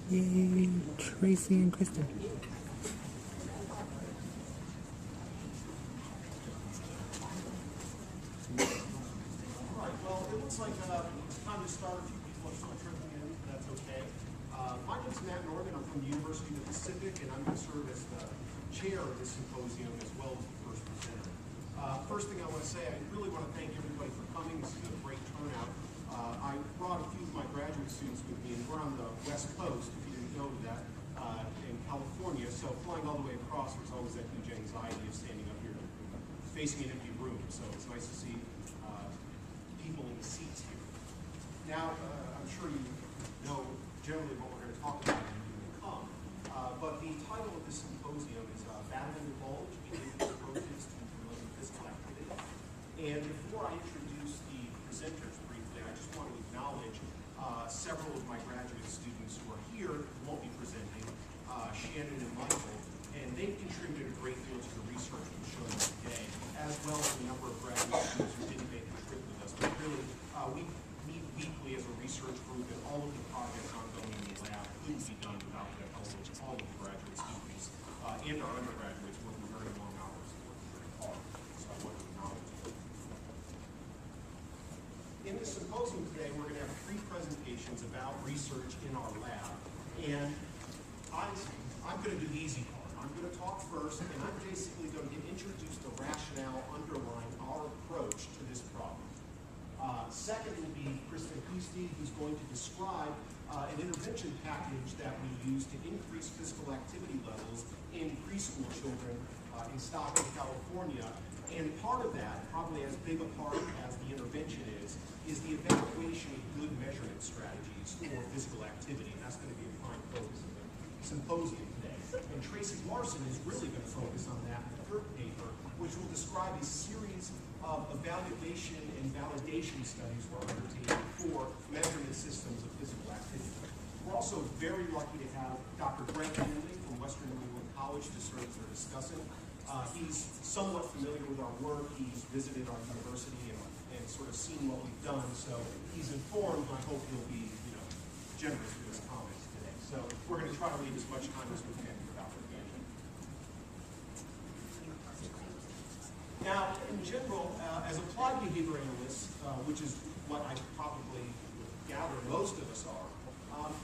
Yay, Tracy and Kristen. Right, well, it looks like it's time to start. A few people are still trickling in, but that's okay. My name is Matt Norman. I'm from the University of the Pacific, and I'm going to serve as the chair of this symposium as well as the first presenter. First thing I want to say, I really want to thank everybody for coming. This is a great turnout. I brought a few of my graduate students with me, and we're on the West Coast, if you didn't know that, in California. So flying all the way across, there's always that huge anxiety of standing up here facing an empty room. So it's nice to see people in the seats here. Now, I'm sure you know generally what we're going to talk about when you come, but the title of this symposium is Battling the Bulge, Behavioral Approaches to Promoting Physical Activity. And before I introduce the presenters briefly, I just want to acknowledge several of my graduate students who are here who won't be presenting, Shannon and Michael, and they've contributed a great deal to the research we've shown you today, as well as a number of graduate students who didn't make the trip with us. But really, we meet weekly as a research group, and all of the projects ongoing in the lab couldn't be done without the help of all of the graduate students and our undergraduates working very long hours and working very hard. So I want to acknowledge them. In this symposium today, we're going to have 3 presentations about research in our lab. And I'm going to do the easy part. I'm going to talk first, and I'm basically going to introduce the rationale underlying our approach to this problem. Second will be Kristen Husty, who's going to describe an intervention package that we use to increase physical activity levels in preschool children in Stockton, California. And part of that, probably as big a part as the intervention is the evaluation of good measurement strategies for physical activity. And that's going to be a prime focus of the symposium today. And Tracy Larson is really going to focus on that in the third paper, which will describe a series of evaluation and validation studies we're undertaking for measurement systems of physical activity. We're also very lucky to have Dr. Greg Henley from Western New England College to serve as our discussant. He's somewhat familiar with our work. He's visited our university and sort of seen what we've done. So he's informed, and I hope he'll be generous with his comments today. So we're going to try to leave as much time as we can for Dr. Henley. Now, in general, as applied behavior analysts, which is what I probably gather most of us are,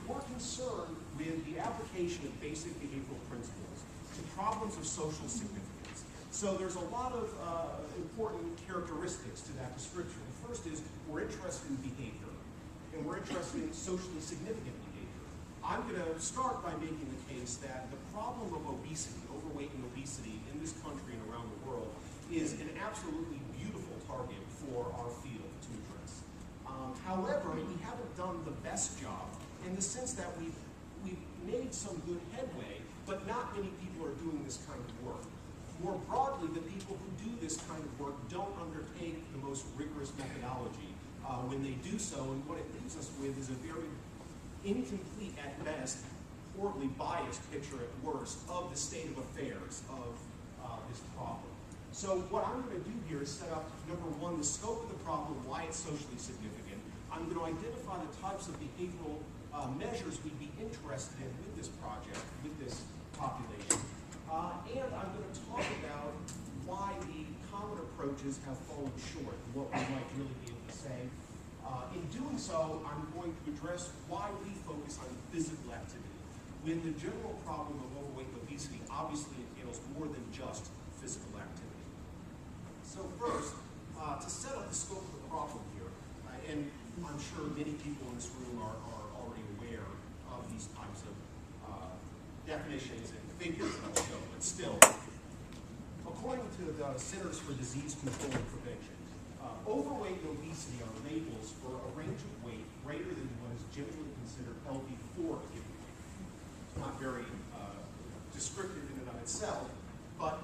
we're concerned with the application of basic behavioral principles to problems of social significance. So there's a lot of important characteristics to that description. The first is we're interested in behavior, and we're interested in socially significant behavior. I'm going to start by making the case that the problem of obesity, overweight and obesity in this country and around the world is an absolutely beautiful target for our field to address. However, we haven't done the best job in the sense that we've made some good headway, but not many people are doing this kind of work. More broadly, the people who do this kind of work don't undertake the most rigorous methodology when they do so, and what it leaves us with is a very incomplete at best, poorly biased picture at worst of the state of affairs of this problem. So what I'm going to do here is set up, number one, the scope of the problem, why it's socially significant. I'm going to identify the types of behavioral measures we'd be interested in with this project, with this population. And I'm going to talk about why the common approaches have fallen short, and what we might really be able to say. In doing so, I'm going to address why we focus on physical activity, when the general problem of overweight and obesity obviously entails more than just physical activity. So first, to set up the scope of the problem here, and I'm sure many people in this room are already aware of these types of definitions and figures that I'll show, but still, according to the Centers for Disease Control and Prevention, overweight and obesity are labels for a range of weight greater than what is generally considered healthy for a given weight. It's not very descriptive in and of itself, but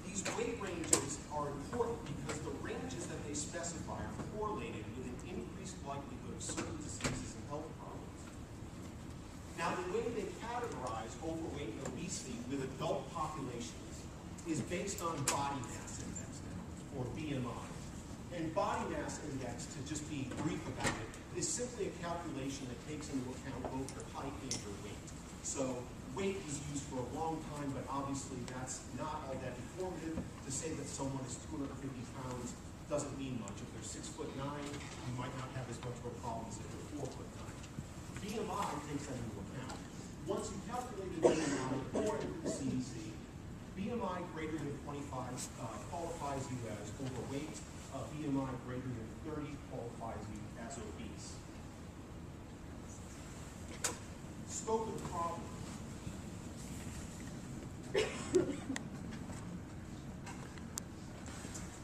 these weight ranges are important because the ranges that they specify are correlated with an increased likelihood of certain diseases and health problems. Now, the way they categorize overweight and obesity with adult populations is based on body mass index now, or BMI. And body mass index, to just be brief about it, is simply a calculation that takes into account both your height and your weight. So weight was used for a long time, but obviously that's not all that informative. To say that someone is 250 pounds doesn't mean much. If they're 6'9", you might not have as much of a problem as if they're 4'9". BMI takes that into account. Once you calculate the BMI according to the CDC, BMI greater than 25 qualifies you as overweight. BMI greater than 30 qualifies you as obese. Scope of the problem.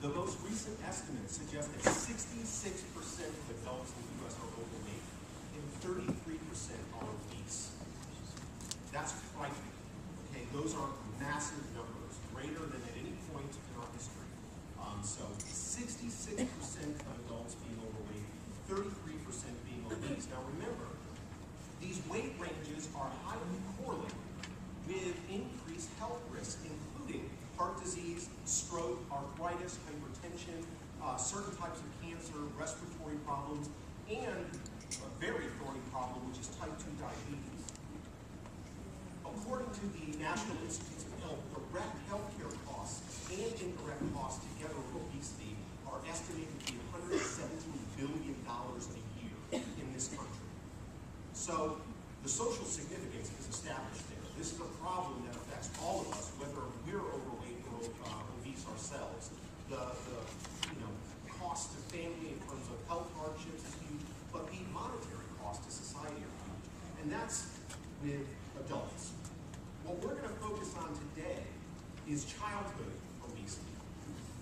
The most recent estimates suggest that 66% of adults in the U.S. are overweight and 33% are obese. That's frightening. Okay, those are massive numbers, greater than at any point in our history. So 66% of adults being overweight, 33% being obese. Now remember, these weight ranges are highly correlated with increased health risks, including heart disease, stroke, arthritis, hypertension, certain types of cancer, respiratory problems, and a very thorny problem, which is type 2 diabetes. According to the National Institutes of Health, direct healthcare costs and indirect costs together with obesity are estimated to be $117 billion a year in this country. So the social significance is established there. This is a problem that affects all of us, whether we're overweight or obese ourselves. The cost to family in terms of health hardships is huge, but the monetary cost to society are huge. And that's with adults. What we're going to focus on today is childhood obesity.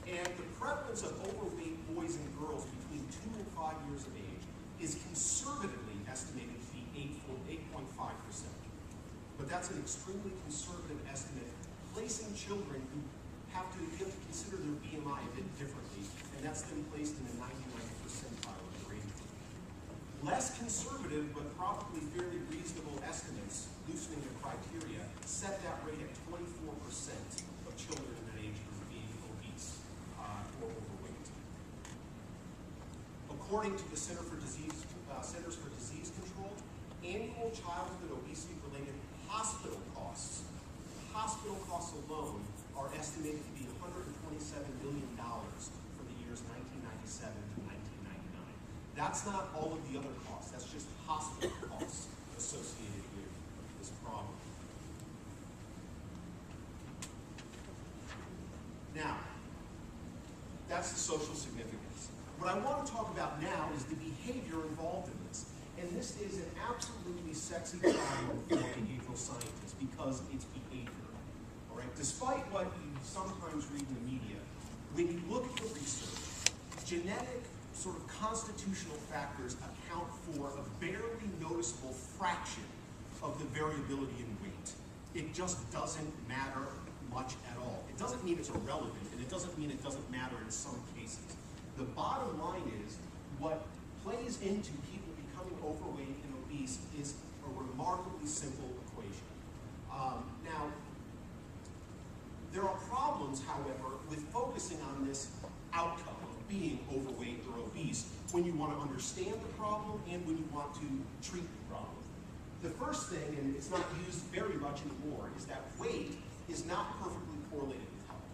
And the prevalence of overweight boys and girls between 2 and 5 years of age is conservatively estimated to be 8.5%. But that's an extremely conservative estimate, placing children who have to consider their BMI a bit differently, and that's been placed in the 99th percentile of the range. Less conservative, but probably fairly reasonable estimates, loosening the criteria, set that rate at 24% of children in that age group being obese or overweight. According to the Centers for Disease Control, annual childhood obesity-related hospital costs alone are estimated to be $127 billion for the years 1997 to 1999. That's not all of the other costs. That's just hospital costs associated with this problem. Now, that's the social significance. What I want to talk about now is the behavior involved in this. And this is an absolutely sexy problem for behavioral scientists because it's behavior. All right? Despite what you sometimes read in the media, when you look at the research, genetic sort of constitutional factors account for a barely noticeable fraction of the variability in weight. It just doesn't matter much at all. It doesn't mean it's irrelevant, and it doesn't mean it doesn't matter in some cases. The bottom line is what plays into people becoming overweight and obese is a remarkably simple equation. Now, there are problems, however, with focusing on this outcome of being overweight or obese when you want to understand the problem and when you want to treat the problem. The first thing, and it's not used very much anymore, is that weight is not perfectly correlated with health.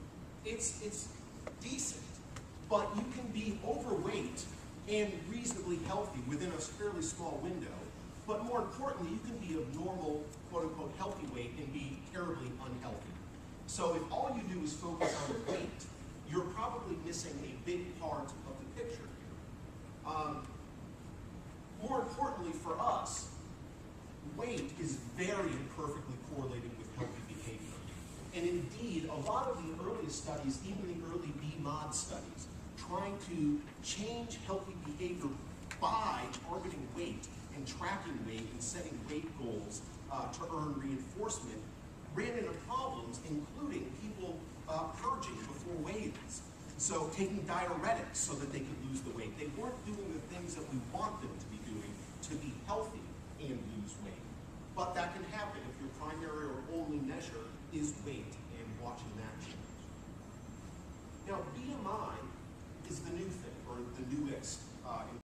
It's decent, but you can be overweight and reasonably healthy within a fairly small window. But more importantly, you can be of normal, quote-unquote, healthy weight and be terribly unhealthy. So if all you do is focus on weight, you're probably missing a big part of the picture here. More importantly for us, weight is very imperfectly correlated with healthy behavior. And indeed, a lot of the earliest studies, even the early B-mod studies, trying to change healthy behavior by targeting weight and tracking weight and setting weight goals to earn reinforcement, ran into problems, including people purging before weigh-ins. So taking diuretics so that they could lose the weight. They weren't doing the things that we want them to be doing to be healthy and lose weight. But that can happen if your primary or only measure is weight and watching that change. Now, BMI is the new thing, or the newest